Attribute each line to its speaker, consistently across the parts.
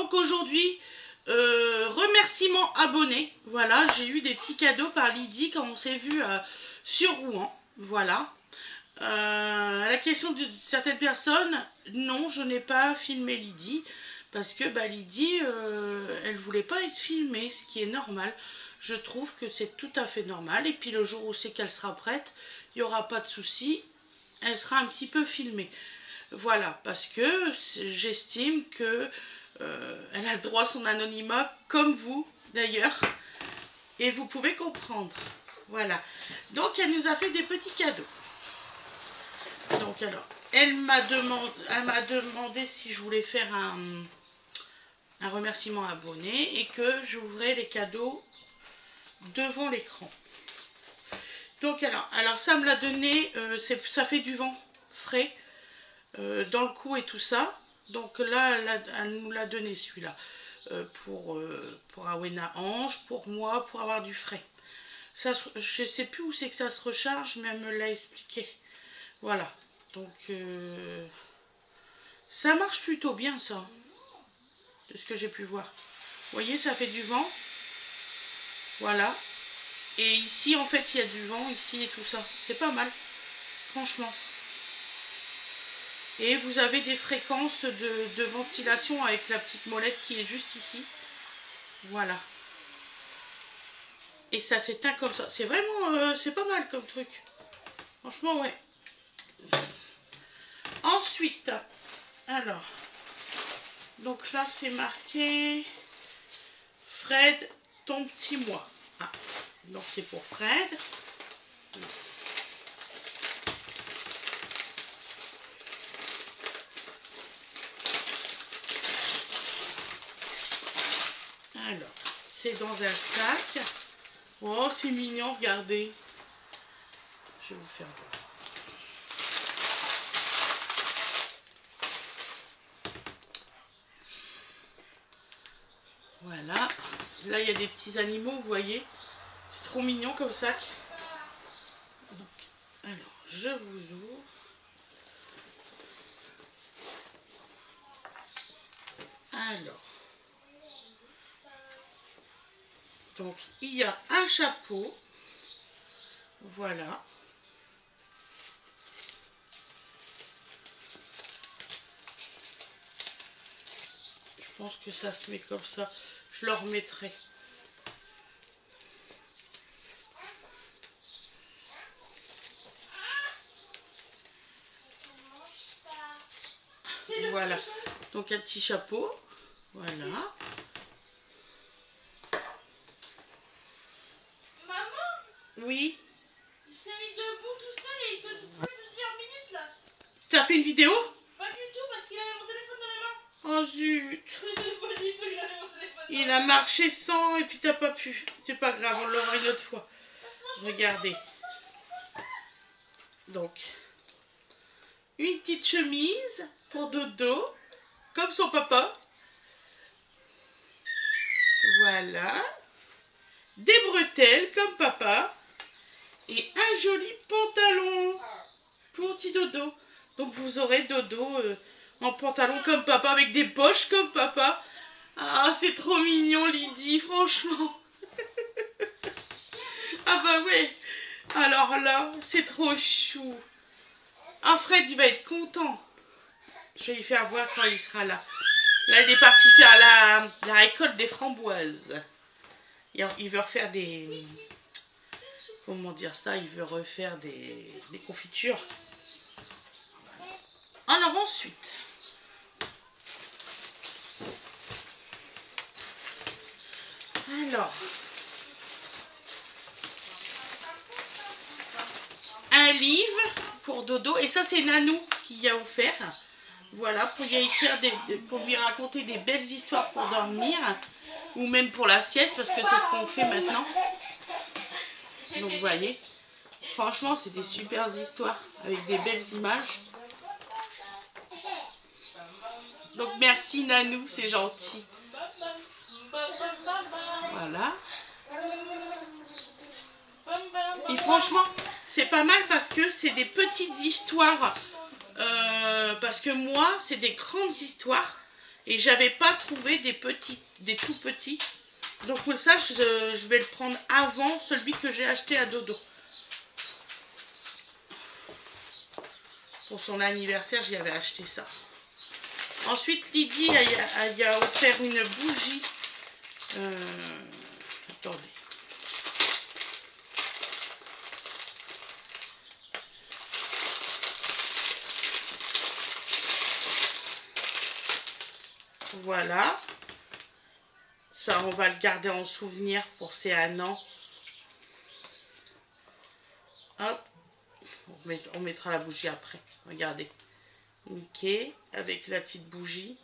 Speaker 1: Donc aujourd'hui, remerciements abonnés. Voilà, j'ai eu des petits cadeaux par Lydie quand on s'est vu sur Rouen. Voilà. À la question de certaines personnes, non, je n'ai pas filmé Lydie. Parce que Lydie, elle voulait pas être filmée, ce qui est normal. Je trouve que c'est tout à fait normal. Et puis le jour où c'est qu'elle sera prête, il n'y aura pas de souci. Elle sera un petit peu filmée. Voilà, parce que j'estime que elle a le droit à son anonymat, comme vous d'ailleurs. Et vous pouvez comprendre. Voilà. Donc elle nous a fait des petits cadeaux. Donc alors, elle m'a demandé si je voulais faire un remerciement abonné et que j'ouvrais les cadeaux devant l'écran. Donc alors ça me l'a donné, ça fait du vent frais dans le cou et tout ça. Donc là, elle nous l'a donné celui-là pour Awena Ange, pour moi, pour avoir du frais. Ça, je sais plus où c'est que ça se recharge, mais elle me l'a expliqué. Voilà. Donc ça marche plutôt bien ça, de ce que j'ai pu voir. Vous voyez, ça fait du vent. Voilà. Et ici, en fait, il y a du vent, ici et tout ça. C'est pas mal, franchement. Et vous avez des fréquences de ventilation avec la petite molette qui est juste ici. Voilà. Et ça s'éteint comme ça. C'est vraiment, c'est pas mal comme truc. Franchement, ouais. Ensuite, alors, donc là, c'est marqué Fred, ton petit moi. Ah, donc c'est pour Fred. Alors, c'est dans un sac. Oh, c'est mignon, regardez. Je vais vous faire voir. Voilà. Là, il y a des petits animaux, vous voyez. C'est trop mignon comme sac. Donc, alors, je vous ouvre. Alors. Donc, il y a un chapeau. Voilà. Je pense que ça se met comme ça. Je le remettrai. Voilà. Donc, un petit chapeau. Voilà. Oui.
Speaker 2: Il s'est mis debout tout seul et il te dit plusieurs minutes là.
Speaker 1: Tu as fait une vidéo?
Speaker 2: Pas du tout parce qu'il avait mon téléphone dans les mains.
Speaker 1: Oh zut.
Speaker 2: Pas du tout, il avait mon téléphone.
Speaker 1: Il a marché sans et puis t'as pas pu. C'est pas grave, on l'aura une autre fois. Regardez. Donc, une petite chemise pour Dodo, comme son papa. Voilà. Des bretelles comme papa. Et un joli pantalon pour petit Dodo. Donc vous aurez Dodo en pantalon comme papa, avec des poches comme papa. Ah, c'est trop mignon Lydie, franchement. Ah bah ouais. Alors là, c'est trop chou. Ah, Fred, il va être content. Je vais lui faire voir quand il sera là. Là, il est parti faire la récolte des framboises. Il veut refaire des... Comment dire ça? Il veut refaire des confitures. Alors ensuite... Alors... Un livre pour Dodo. Et ça, c'est Nanou qui y a offert. Voilà, pour lui écrire pour lui raconter des belles histoires pour dormir. Ou même pour la sieste, parce que c'est ce qu'on fait maintenant. Donc vous voyez, franchement c'est des super histoires avec des belles images. Donc merci Nanou, c'est gentil. Voilà. Et franchement c'est pas mal parce que c'est des petites histoires. Parce que moi c'est des grandes histoires. Et j'avais pas trouvé des petits, des tout petits. Donc pour ça, je vais le prendre avant celui que j'ai acheté à Dodo. Pour son anniversaire, j'y avais acheté ça. Ensuite, Lydie elle a offert une bougie. Attendez. Voilà. Ça, on va le garder en souvenir pour ces 1 an. Hop. On mettra la bougie après. Regardez. Mickey avec la petite bougie.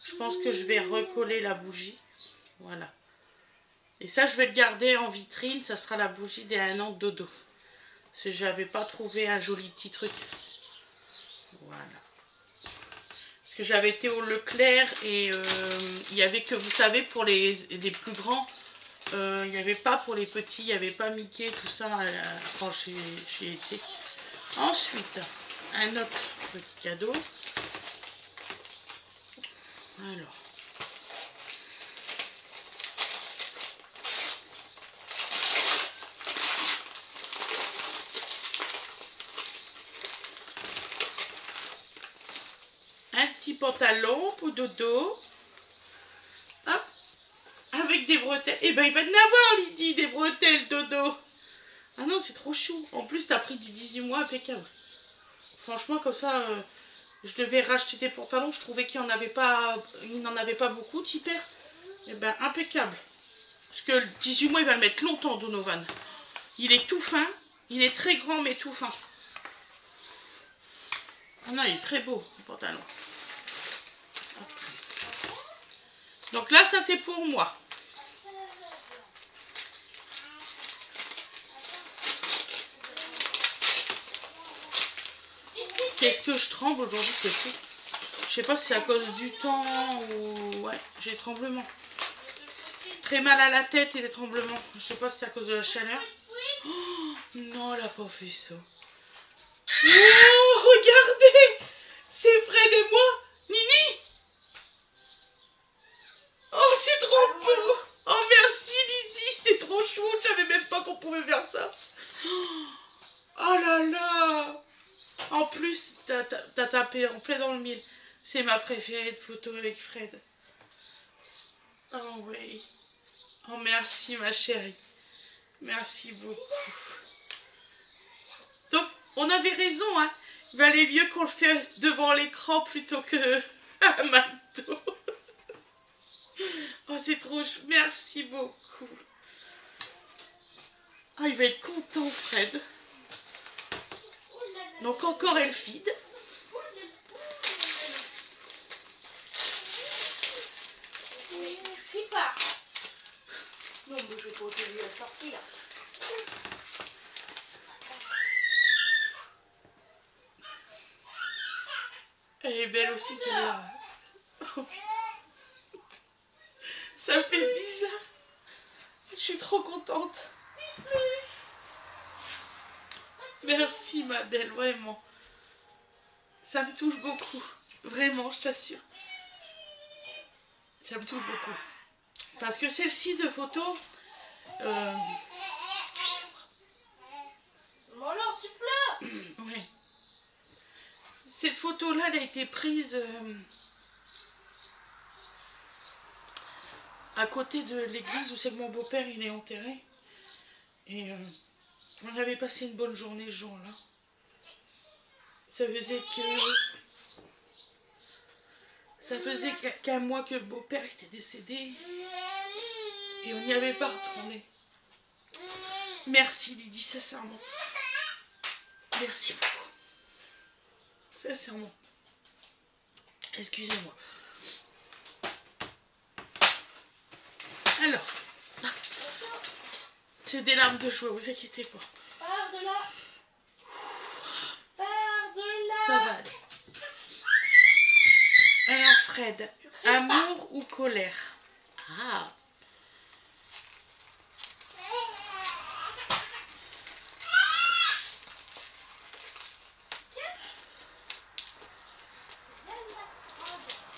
Speaker 1: Je pense que je vais recoller la bougie. Voilà. Et ça, je vais le garder en vitrine. Ça sera la bougie des 1 an de Dodo. Parce que j'avais pas trouvé un joli petit truc. Voilà. Parce que j'avais été au Leclerc et il y avait que, vous savez, pour les plus grands, il n'y avait pas pour les petits, il n'y avait pas Mickey, tout ça, quand j'ai été. Ensuite, un autre petit cadeau. Alors. Un petit pantalon pour Dodo. Hop. Avec des bretelles. Eh ben, il va en avoir, Lydie, des bretelles, Dodo. Ah non, c'est trop chou. En plus, t'as pris du 18 mois impeccable. Franchement, comme ça, je devais racheter des pantalons. Je trouvais qu'il n'en avait pas beaucoup, Tipper. Eh ben, impeccable. Parce que le 18 mois, il va le mettre longtemps, Donovan. Il est tout fin. Il est très grand, mais tout fin. Ah non, il est très beau, le pantalon. Donc là, ça, c'est pour moi. Qu'est-ce que je tremble aujourd'hui, c'est fou. Je sais pas si c'est à cause du temps ou... Ouais, j'ai des tremblements. Très mal à la tête et des tremblements. Je sais pas si c'est à cause de la chaleur. Oh, non, elle a pas fait ça. Oh, regardez! C'est Fred et moi, Nini! Oh, c'est trop beau! Oh, merci Lydie, c'est trop chou. Je savais même pas qu'on pouvait faire ça. Oh là là! En plus, t'as tapé en plein dans le mille. C'est ma préférée de photo avec Fred. Oh oui. Oh merci ma chérie. Merci beaucoup. Donc, on avait raison, hein. Il valait mieux qu'on le fasse devant l'écran plutôt que à McDo. Oh, c'est trop chou. Merci beaucoup. Ah, il va être content, Fred. Donc, encore Elfide.
Speaker 2: Crie pas. Non, mais je vais pas te la sortir.
Speaker 1: Elle est belle aussi, celle-là. Ça me fait bizarre. Je suis trop contente. Merci, Madeleine, vraiment. Ça me touche beaucoup. Vraiment, je t'assure. Ça me touche beaucoup. Parce que celle-ci de photo... Excusez-moi.
Speaker 2: Bon alors, tu pleures.
Speaker 1: Oui. Cette photo-là, elle a été prise à côté de l'église où c'est que mon beau-père il est enterré. Et on avait passé une bonne journée ce jour-là. Ça faisait qu'un mois que le beau-père était décédé. Et on n'y avait pas retourné. Merci Lydie, sincèrement. Merci beaucoup. Sincèrement. Excusez-moi. Alors, c'est des larmes de joie, vous inquiétez pas.
Speaker 2: Pars de là. Pars de là.
Speaker 1: Ça va aller. Alors Fred, amour ou colère? Ah.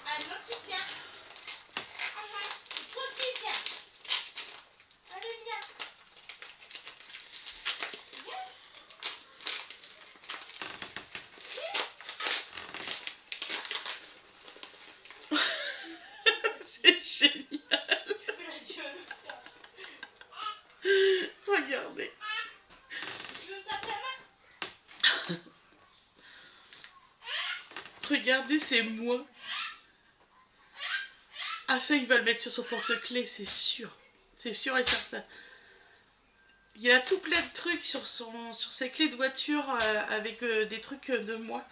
Speaker 2: Un
Speaker 1: C'est génial.
Speaker 2: Je fais la gueule, tiens.
Speaker 1: Regardez.
Speaker 2: Tu veux me taper la main?
Speaker 1: Regardez, c'est moi. Ah ça, il va le mettre sur son porte-clés, c'est sûr. C'est sûr et certain. Il a tout plein de trucs sur ses clés de voiture avec des trucs de moi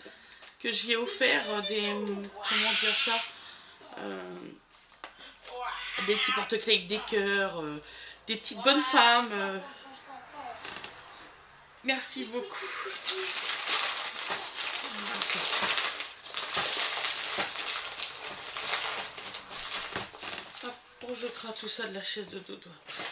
Speaker 1: que j'y ai offert, comment dire ça, des petits porte-clés avec des cœurs, des petites bonnes femmes. Merci beaucoup. Hop, on jetera tout ça de la chaise de dodo après.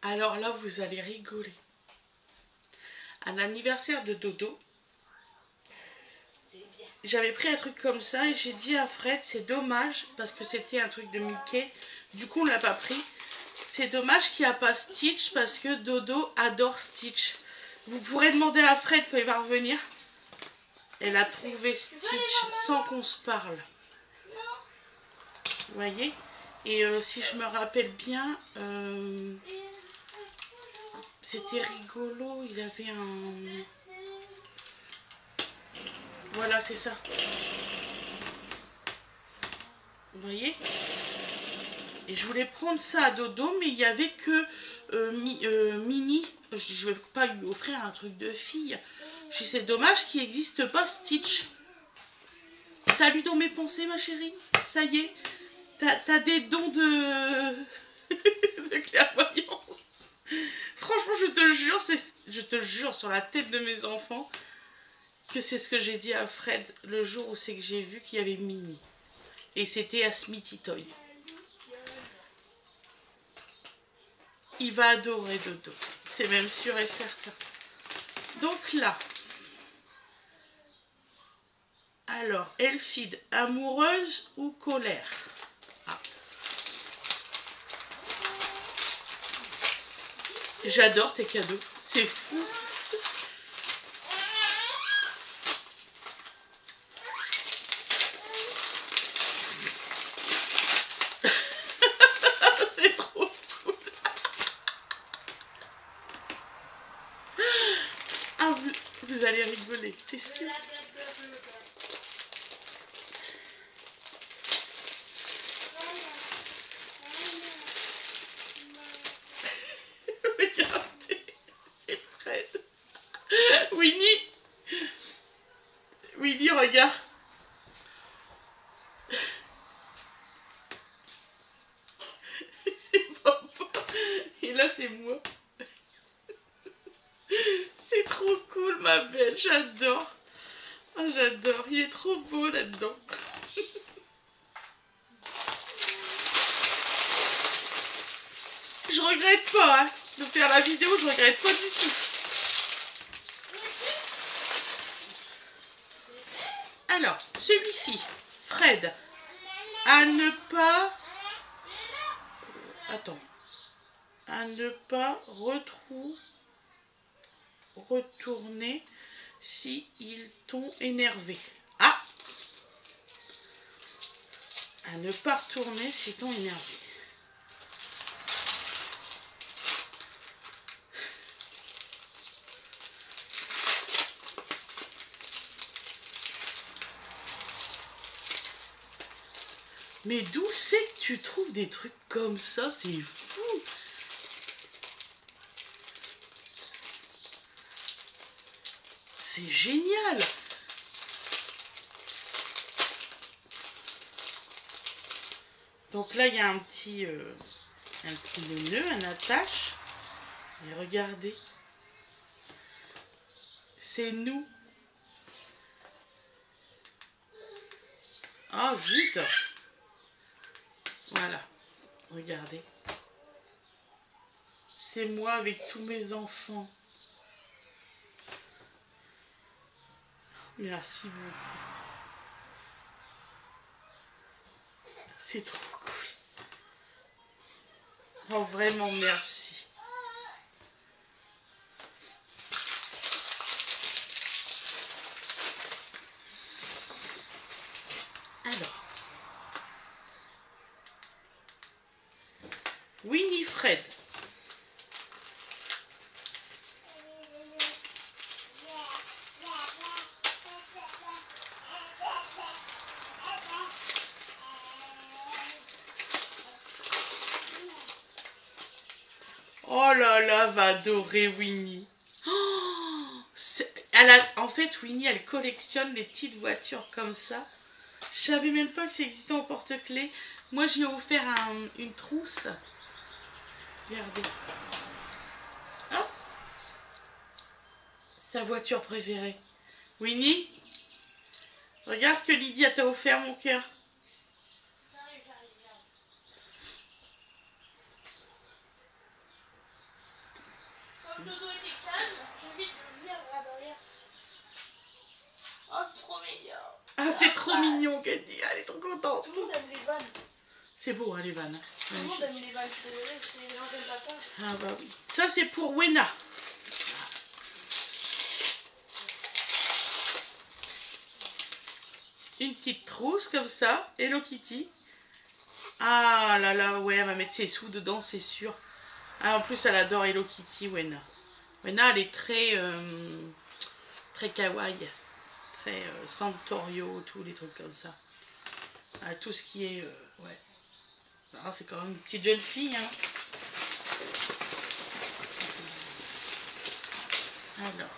Speaker 1: Alors là, vous allez rigoler. À l'anniversaire de Dodo, j'avais pris un truc comme ça et j'ai dit à Fred, c'est dommage, parce que c'était un truc de Mickey, du coup on ne l'a pas pris. C'est dommage qu'il n'y a pas Stitch, parce que Dodo adore Stitch. Vous pourrez demander à Fred quand il va revenir. Elle a trouvé Stitch sans qu'on se parle. Vous voyez? Et si je me rappelle bien, c'était rigolo. Il avait un... Voilà, c'est ça. Vous voyez? Et je voulais prendre ça à Dodo, mais il n'y avait que Mini. Je ne vais pas lui offrir un truc de fille. Je dis, c'est dommage qu'il n'existe pas Stitch. T'as lu dans mes pensées, ma chérie? Ça y est. T'as des dons de... de clairvoyance. Franchement, je te jure sur la tête de mes enfants que c'est ce que j'ai dit à Fred le jour où c'est que j'ai vu qu'il y avait Mini. Et c'était à Smithy Toy. Il va adorer Dodo. C'est même sûr et certain. Donc là... Alors, Elfide, amoureuse ou colère? Ah. J'adore tes cadeaux, c'est fou. C'est trop cool. Ah, vous allez rigoler, c'est sûr. Regardez, c'est Fred. Winnie. Winnie, regarde. C'est papa. Et là, c'est moi. C'est trop cool, ma belle. J'adore. Oh, j'adore. Il est trop beau là-dedans. Je regrette pas hein, de faire la vidéo. Je regrette pas du tout. Alors, celui-ci, Fred, à ne pas... Attends. À ne pas retourner si ils t'ont énervé. Ah! À ne pas retourner s'ils t'ont énervé. Mais d'où c'est que tu trouves des trucs comme ça? C'est fou! C'est génial! Donc là, il y a un petit nœud, un attache. Et regardez. C'est nous. Ah, vite! Voilà. Regardez. C'est moi avec tous mes enfants. Merci beaucoup. C'est trop cool. Oh, vraiment, merci. Winifred. Oh là là, va adorer Winnie. Oh, en fait, Winnie, elle collectionne les petites voitures comme ça. Je savais même pas que ça existait en porte-clés. Moi, j'ai offert une trousse. Regardez. Hop. Sa voiture préférée. Winnie, regarde ce que Lydie t'a offert, mon cœur.
Speaker 2: Comme Dodo était calme, j'ai envie de venir là derrière. Oh, c'est trop mignon.
Speaker 1: Ah, c'est trop mignon qu'elle dit. Elle est trop contente.
Speaker 2: Tout le monde aime les vannes.
Speaker 1: C'est beau, hein, les vannes.
Speaker 2: Tout le monde aime les vannes, je suis désolée, c'est les gens qui aiment pas ça.
Speaker 1: Ah bah oui. Ça, c'est pour Wena. Une petite trousse comme ça. Hello Kitty. Ah là là, ouais, elle va mettre ses sous dedans, c'est sûr. Ah, en plus, elle adore Hello Kitty, Wena. Wena, elle est très, très kawaii. Très Santorio, tous les trucs comme ça. Ah, tout ce qui est... ouais. Ah, c'est quand même une petite jeune fille, hein. Alors,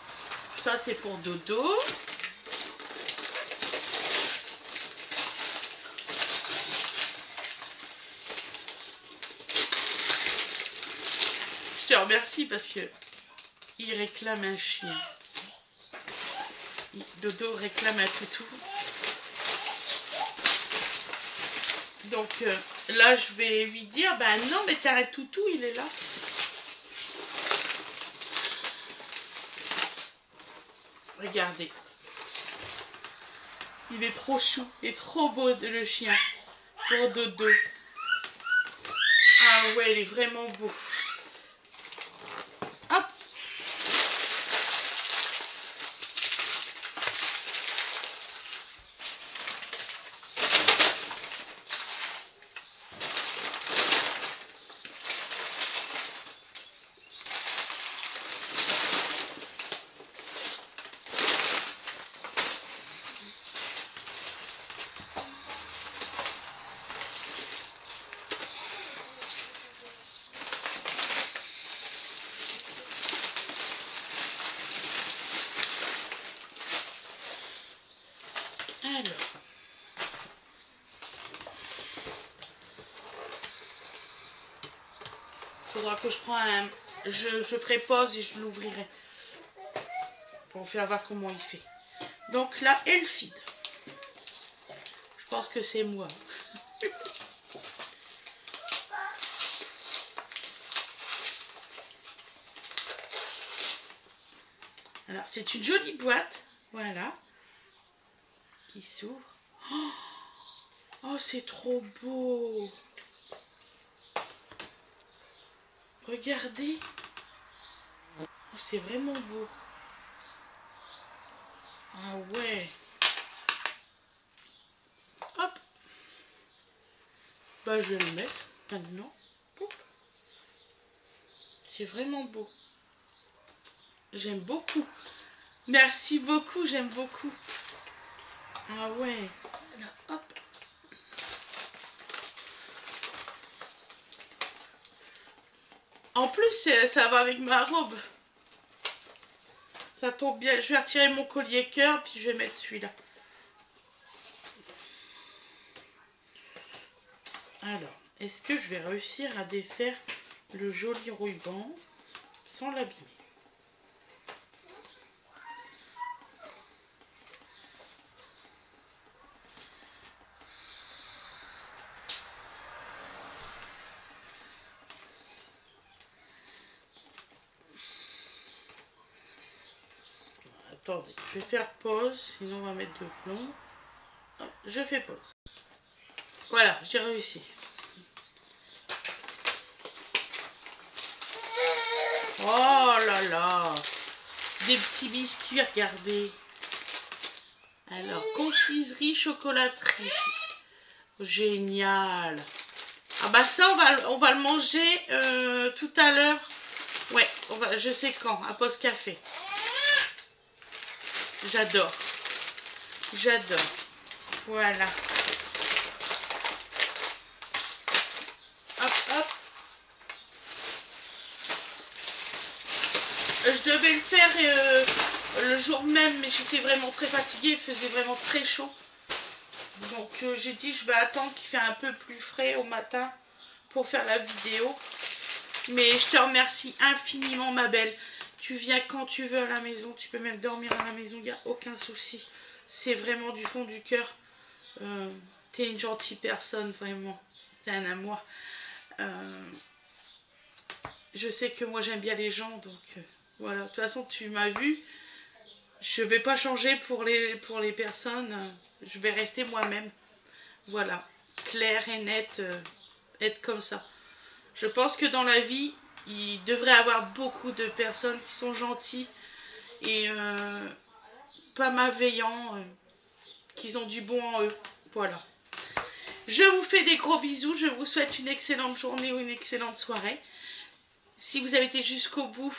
Speaker 1: ça c'est pour Dodo. Je te remercie parce que il réclame un chien. Dodo réclame un toutou. Donc là, je vais lui dire, bah non, mais t'arrêtes toutou, il est là. Regardez. Il est trop chou et trop beau le chien pour Dodo. Ah ouais, il est vraiment beau. Hop. Alors, faudra que je prends un... Je ferai pause et je l'ouvrirai pour faire voir comment il fait. Donc là, Elfid. Je pense que c'est moi. Alors, c'est une jolie boîte. Voilà. Qui s'ouvre. Oh, c'est trop beau. Regardez. Oh, c'est vraiment beau. Ah ouais. Hop. Bah, je vais le mettre maintenant. C'est vraiment beau. J'aime beaucoup. Merci beaucoup, j'aime beaucoup. Ah ouais. Là, hop. En plus, ça va avec ma robe. Ça tombe bien. Je vais retirer mon collier cœur, puis je vais mettre celui-là. Alors, est-ce que je vais réussir à défaire le joli ruban sans l'abîmer? Attendez, je vais faire pause, sinon on va mettre de plomb. Hop, je fais pause. Voilà, j'ai réussi. Oh là là! Des petits biscuits, regardez. Alors, confiserie, chocolaterie. Génial! Ah bah ça, on va le manger tout à l'heure. Ouais, je sais quand, à Post Café. J'adore. J'adore. Voilà. Hop, hop. Je devais le faire le jour même, mais j'étais vraiment très fatiguée. Il faisait vraiment très chaud. Donc j'ai dit, je vais attendre qu'il fait un peu plus frais au matin pour faire la vidéo. Mais je te remercie infiniment, ma belle. Tu viens quand tu veux à la maison. Tu peux même dormir à la maison. Il n'y a aucun souci. C'est vraiment du fond du cœur. T'es une gentille personne, vraiment. C'est un amour. Je sais que moi, j'aime bien les gens. Donc, voilà. De toute façon, tu m'as vu. Je ne vais pas changer pour les personnes. Je vais rester moi-même. Voilà. Claire et nette. Être comme ça. Je pense que dans la vie, il devrait y avoir beaucoup de personnes qui sont gentilles et pas malveillants, qui ont du bon en eux. Voilà. Je vous fais des gros bisous. Je vous souhaite une excellente journée ou une excellente soirée. Si vous avez été jusqu'au bout,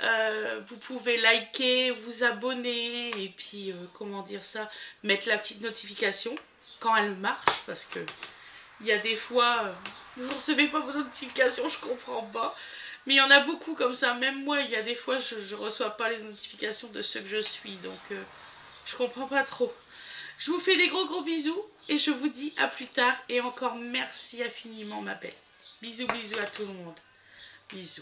Speaker 1: vous pouvez liker, vous abonner et puis, comment dire ça, mettre la petite notification quand elle marche parce que il y a des fois, vous ne recevez pas vos notifications, je comprends pas. Mais il y en a beaucoup comme ça. Même moi, il y a des fois, je ne reçois pas les notifications de ceux que je suis. Donc, je comprends pas trop. Je vous fais des gros bisous. Et je vous dis à plus tard. Et encore merci infiniment, ma belle. Bisous, bisous à tout le monde. Bisous.